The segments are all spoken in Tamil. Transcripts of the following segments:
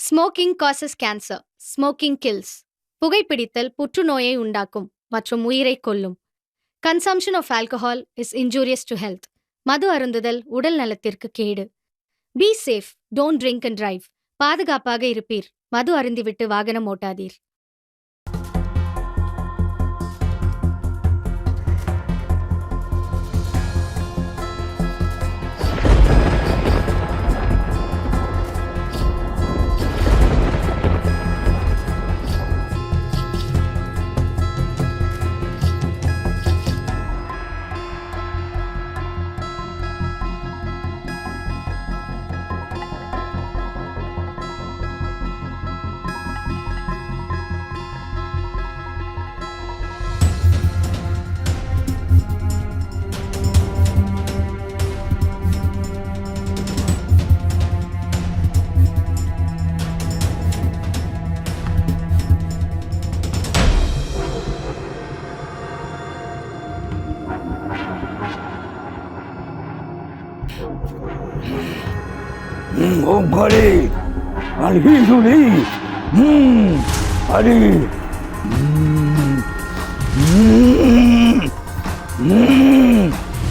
Smoking causes cancer. Smoking kills. புகைப்பிடித்தல் புற்றுநோயை உண்டாக்கும் மற்றும் உயிரை கொல்லும். Consumption of alcohol is injurious to health. மது அருந்துதல் உடல் நலத்திற்கு கேடு. Be safe, don't drink and drive. பாதுகாப்பாக இருப்பீர். மது அருந்திவிட்டு வாகனம் ஓட்டாதீர். Kali, Ali Suli, Ali,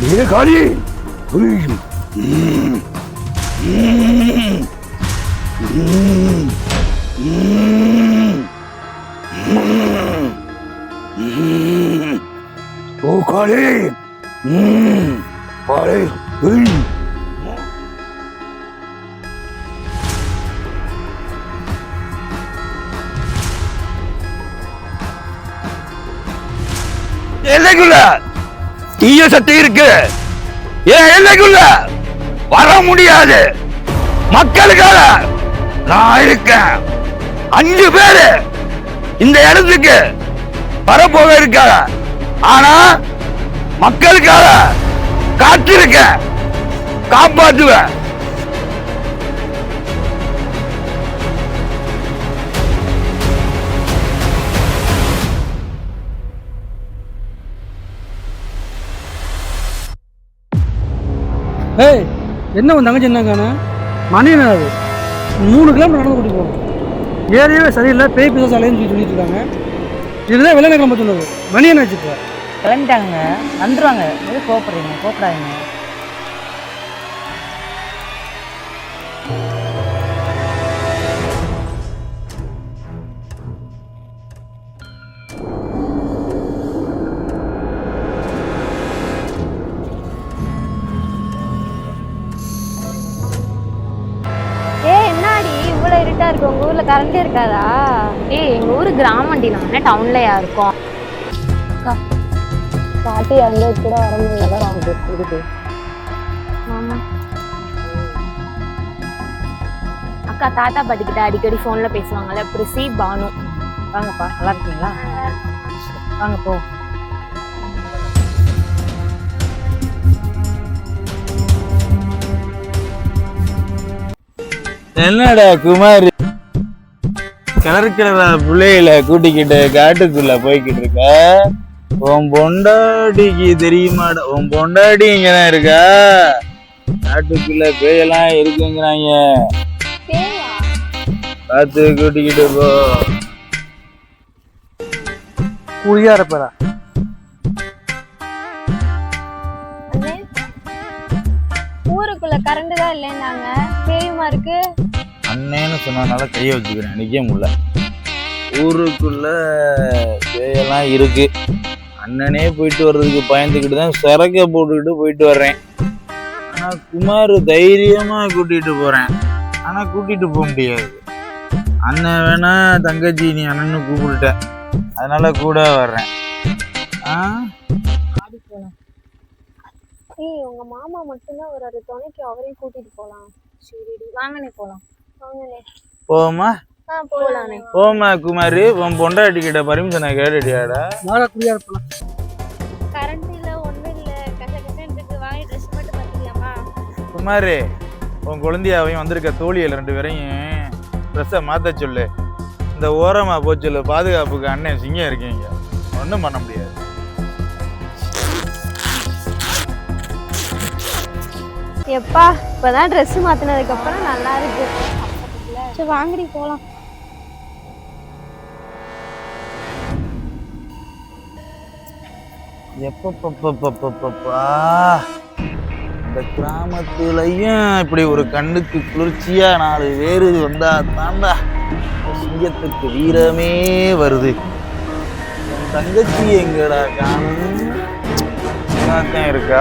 dia kali, oh kali, kali, எல்லைக்குள்ள தீய சக்தி இருக்கு. ஏன் எல்லைக்குள்ள வர முடியாது? மக்களுக்காக நான் இருக்கேன். 5 பேரு இந்த இடத்துக்கு வரப்போக இருக்காங்க. ஆனா மக்களுக்காக காத்திருக்கேன், காப்பாற்றுவேன். ஏய், என்ன உன் தங்கச்சி என்ன காண? மணி என்ன அது? 3 கிலோமீட்டர் நடந்து கூட்டி போகணும். ஏரியாவே சரியில்லை, பேய் பிசா சாலைன்னு சொல்லிட்டு இருக்காங்க. இதுதான் வெள்ளை கிளம்ப சொன்னது. மணி என்ன வச்சுப்பா? கிளம்பிட்டாங்க, வந்துடுவாங்க. எது கோப்பறீங்க? கோப்படாதீங்க. இருக்கு. உங்க ஊர்ல கரண்டே இருக்காதா? எங்க ஊரு கிராமண்டி, நாங்க டவுன்லயா இருக்கோம். அக்கா பாட்டி அங்க கூட வர முடியல. ஆமா அக்கா, தாத்தா பாட்டி கிட்ட அடிக்கடி போன்ல பேசுவாங்கல்ல. பிரிசி, பானு. வாங்கப்பா, நல்லா இருக்கீங்களா? வாங்க போ. என்னடா குமார், கிணறு பிள்ளைகளை கூட்டிக்கிட்டு காட்டுக்குள்ள போய்கிட்டு இருக்க? உன் பொண்டாட்டிக்கு தெரியுமாடா? உன் பொண்டாட்டி இங்கதான் இருக்கா? காட்டுக்குள்ள பேயெல்லாம் இருக்குங்கிறாங்க. பார்த்து கூட்டிக்கிட்டு போ. குழியா இருப்பா. ஊருக்குள்ள கரண்ட் தான் இல்லைன்னாங்க. பேயுமா இருக்கு. அண்ணேன்னு சொன்னதுனால கைய வச்சுக்கிறேன், நிக்க முடியல. ஊருக்குள்ள பேயெல்லாம் இருக்கு. அண்ணனே போயிட்டு வர்றதுக்கு பயந்துக்கிட்டு தான் சரக்க போட்டுக்கிட்டு போயிட்டு வர்றேன். ஆனா குமார் தைரியமா கூட்டிட்டு போறேன். ஆனா கூட்டிட்டு போக முடியாது. அண்ணன் வேணா தங்கச்சி நீ அண்ணன்னு கூப்பிட்டுட்ட, அதனால கூட வர்றேன். உங்க மாமா மட்டும்தான் ஒரு துணைக்கு, அவரையும் கூட்டிட்டு போலாம். சரி வாங்கனே போலாம். போமா போலானே. போமா குமாரு, உன் பொண்டாட்டி கிட்ட பர்மிஷனை கேட்டுட்டியாடா? குழியா இருப்பலாம். கரண்ட் இல்ல, ஒண்ணும் இல்ல. கசகசன்னு வாங்கி ட்ரெஸ் மட்டும் பாத்தீங்களாமா? குமாரு, உன் குழந்தையாவையும் வந்திருக்க தோழியில் 2 பேரையும் ட்ரெஸ்ஸை மாத்த சொல்லு. இந்த ஓரமா போச்சு பாதுகாப்புக்கு அண்ணன் சிங்கம் இருக்கீங்க, ஒன்றும் பண்ண முடியாது. எப்பா இப்பதான் ட்ரெஸ் மாத்தினதுக்கு அப்புறம் நல்லா இருக்கு. சரி வாங்கடி போலாம். எப்பப்பா இந்த கிராமத்துலயும் இப்படி ஒரு கண்ணுக்கு குளிர்ச்சியா 4 பேரு வந்தா தாண்டா சிங்கத்துக்கு வீரமே வருது. என் தங்கச்சி எங்கடா காணும் இருக்கா?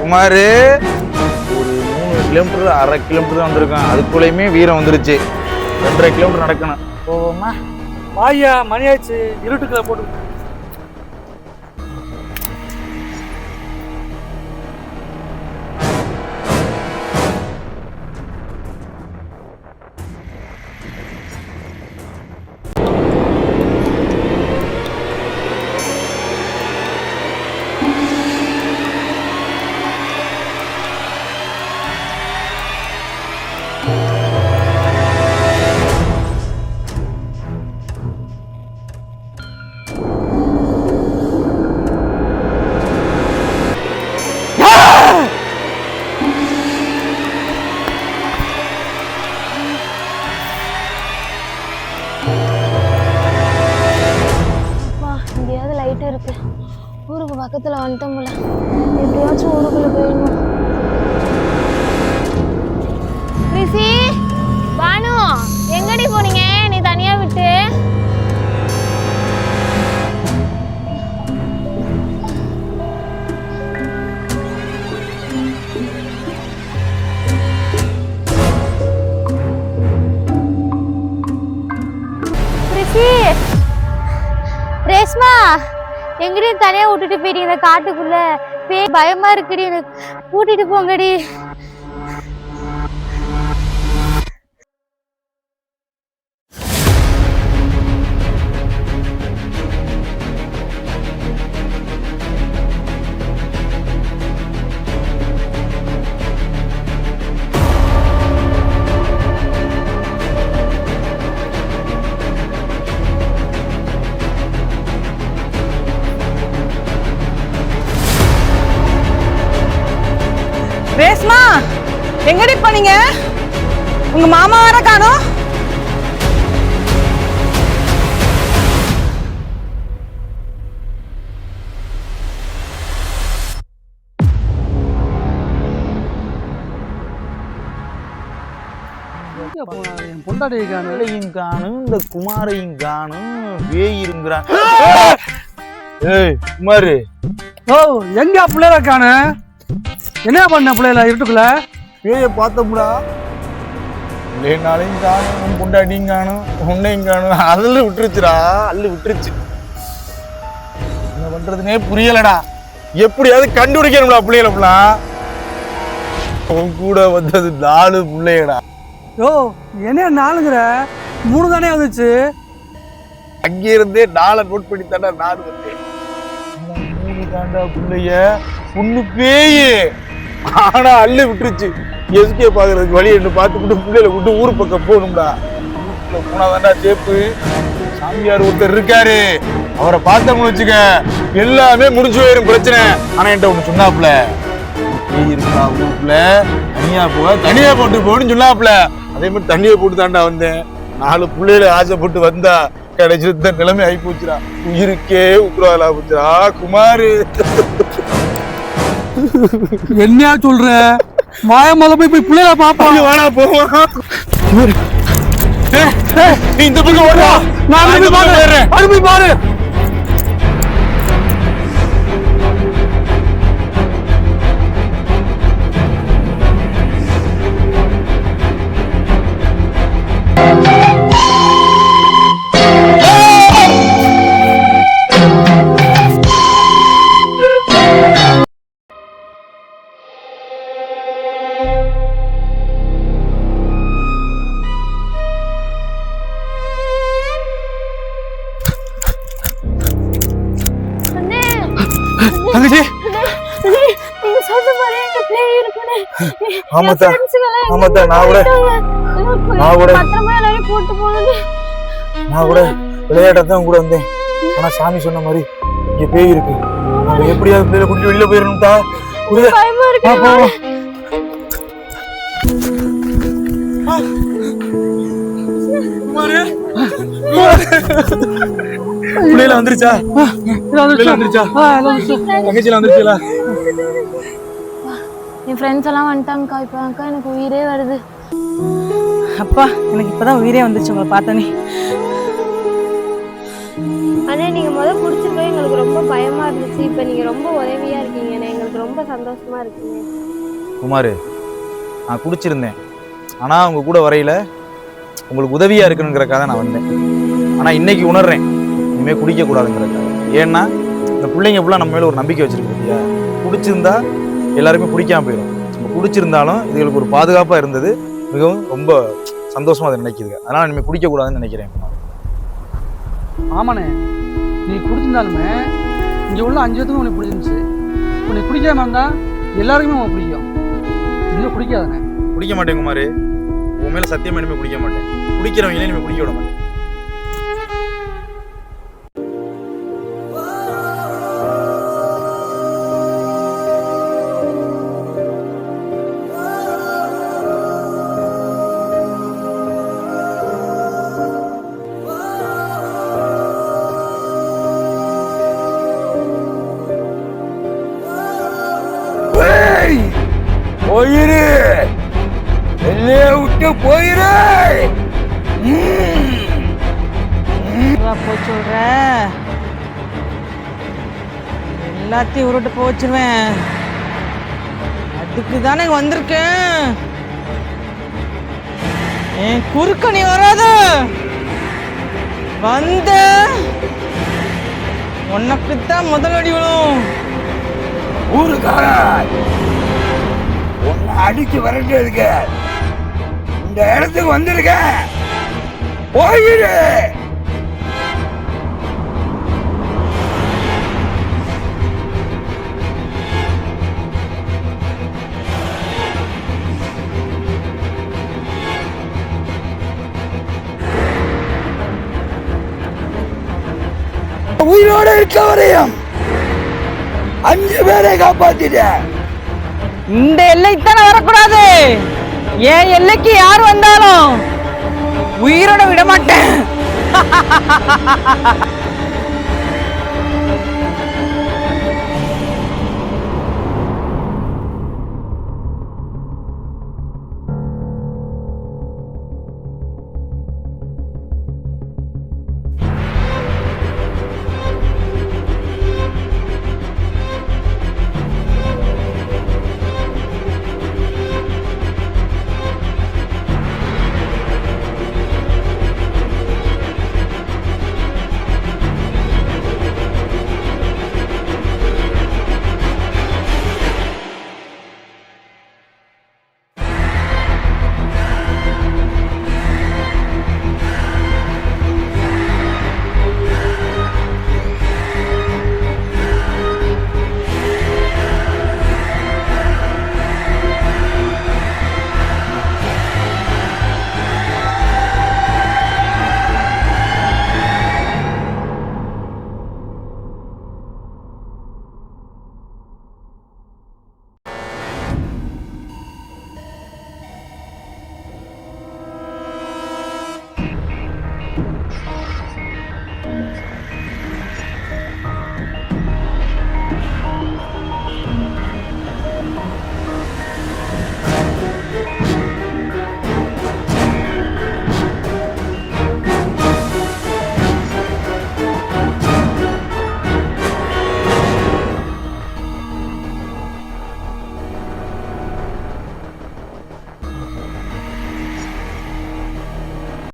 குமாரு ஒரு 3 கிலோமீட்டர் 1/2 கிலோமீட்டர் தான் வந்திருக்கான். அதுக்குள்ளயுமே வீரம் வந்துருச்சு. 2.5 கிலோமீட்டர் நடக்கணும். போவோமா? வாயா, மணி ஆயிடுச்சு, இருட்டுக்குள்ள போட்டு. எங்கேயாவது லைட் இருக்கு. ஊருக்கு பக்கத்துல வந்துட்டோம்ல, எப்படியாச்சும் ஊருக்குள்ள போயிடணும். ரிஷி, பானு, எங்கடி போனீங்க நீ தனியா விட்டு? ரிஷி, ரேஷ்மா, எங்கடி தனியா விட்டுட்டு போயிட்டீங்க இந்த காட்டுக்குள்ள? பேய் பயமா இருக்குடி, எனக்கு கூட்டிட்டு போங்கடி. ரேஷ்மா, எங்கடி போனீங்க? உங்க மாமா வர காணோம். என் பொண்டாட்டியை காணும், காணும், இந்த குமாரையும் காணும், பேய் இருங்கிறான். ஏய் குமாரு, ஓ எங்க பிள்ளைல காணு? என்ன பண்ண பிள்ளைல இருட்டுக்குள்ள? பேய பார்த்தோம்டா. பிள்ளைனாலையும் காணும், உன் பொண்டாட்டியும் காணும், உன்னையும் காணும். அதில் விட்டுருச்சுடா, அள்ளு விட்டுருச்சு. என்ன பண்றதுனே புரியலடா. எப்படியாவது கண்டுபிடிக்கணும்டா பிள்ளைகளப்பலாம். உன் கூட வந்தது 4 பிள்ளையடா. ஓ என்ன 4ங்கிற? 3 தானே வந்துச்சு. அங்கே இருந்தே 4 நோட் பண்ணி தாண்டா 4 வந்தேன். 3 தாண்டா பிள்ளைய, பொண்ணு பேயே. ஆனா அள்ளு விட்டுருச்சு. எஸ்கே பாக்குறதுக்கு வழி என்ன பார்த்துக்கிட்டு பிள்ளைகளை விட்டு ஊர் பக்கம் போகணும்டா. போனாதாண்டா சேப்பு. சாமியார் ஒருத்தர் இருக்காரு, அவரை பார்த்தோம்னு வச்சுக்க எல்லாமே முடிஞ்சு போயிரும் பிரச்சனை. ஆனா என்கிட்ட ஒண்ணு சொன்னாப்புல, இருக்கா ஊருக்குள்ள தனியா போக தனியா போட்டு போகணும்னு சொன்னாப்புல. அதே மாதிரி தண்ணியை போட்டு தாண்டா வந்தேன். 4 பிள்ளைகளை ஆசைப்பட்டு வந்தா கிடைச்சிருந்த நிலைமை ஆகி போச்சுடா. உயிருக்கே உத்தரவாதா போச்சுடா குமாரு. என்ன சொல்ற? மாய மலை போய் பிள்ளைல பாப்பாங்க. வேணா போவான். இந்த பக்கம் ஓடுறா. நான் போய் பாரு. தங்கச்சி, நீங்க சொல்ற மாதிரி எங்க பேய் இருக்குனே. ஆமாத்தா, ஆமாத்தா, நான் கூட பத்திரமா எல்லாரையும் போட்டு போனது. நான் கூட விளையாட்டத்தான் கூட வந்தேன். ஆனா சாமி சொன்ன மாதிரி இங்க பேய் இருக்கு. நம்ம எப்படியாவது பிள்ளைல கூட்டிட்டு வெளியில போயிடணும்டா. பயமா இருக்கு. பிள்ளைல வந்துருச்சா? வந்துருச்சா? தங்கச்சியில வந்துருச்சுல? என் ஃப்ரெண்ட்ஸ் எல்லாம் வந்துட்டாங்கக்கா. இப்போ அக்கா எனக்கு உயிரே வருது. அப்பா எனக்கு இப்பதான் உயிரே வந்துச்சு உங்களை பார்த்தனே. அண்ணே நீங்க முதல் குடிச்சிட்டு போய் எங்களுக்கு ரொம்ப பயமா இருந்துச்சு. இப்ப நீங்க ரொம்ப உதவியா இருக்கீங்க, எங்களுக்கு ரொம்ப சந்தோஷமா இருக்குங்க. குமார், நான் குடிச்சிருந்தேன். ஆனால் அவங்க கூட வரையில உங்களுக்கு உதவியாக இருக்கணுங்கிறக்காக நான் வந்தேன். ஆனால் இன்னைக்கு உணர்றேன் இனிமேல் குடிக்கக்கூடாதுங்கிறக்காக. ஏன்னா இந்த பிள்ளைங்க ஃபுல்லாக நம்ம மேலே ஒரு நம்பிக்கை வச்சிருக்கு இல்லையா? குடிச்சிருந்தா எல்லாருமே குடிக்காமல் போயிடும். நம்ம குடிச்சிருந்தாலும் இதுகளுக்கு ஒரு பாதுகாப்பாக இருந்தது. மிகவும் ரொம்ப சந்தோஷமாக அதை நினைக்குதுங்க. அதனால் இனிமேல் குடிக்கக்கூடாதுன்னு நினைக்கிறேன். ஆமாண்ணே, நீ குடிச்சிருந்தாலுமே இங்கே உள்ள 5 பேத்துக்கும் உனக்கு பிடிச்சிருந்துச்சு. உன்னை குடிக்காம இருந்தால் எல்லாருக்குமே உனக்கு பிடிக்கும். இன்னும் குடிக்காதானே? குடிக்க மாட்டேன் குமார், உன் மேலே சத்தியமாக இனிமேல் குடிக்க மாட்டேன். குடிக்கிறவங்களே இனிமேல் குடிக்க விட மாட்டேன். போயிரு, எல்லைய விட்டு போயிரு. போய் சொல்ற எல்லாத்தையும் உருட்டு போச்சுருவேன். அதுக்கு தானே வந்திருக்கேன். என் குறுக்க நீ வராத. வந்த உனக்குத்தான் முதலடி விழும். ஊருக்காரன் உன்னை அடிச்சு விரட்டியதுக்கு இந்த இடத்துக்கு வந்திருக்க. போயிரு. உயிரோட இருக்க வரையும் 5 பேரை காப்பாத்திட்டேன். இந்த எல்லைக்குத்தானே வரக்கூடாது. என் எல்லைக்கு யார் வந்தாலும் உயிரோட விட மாட்டேன்.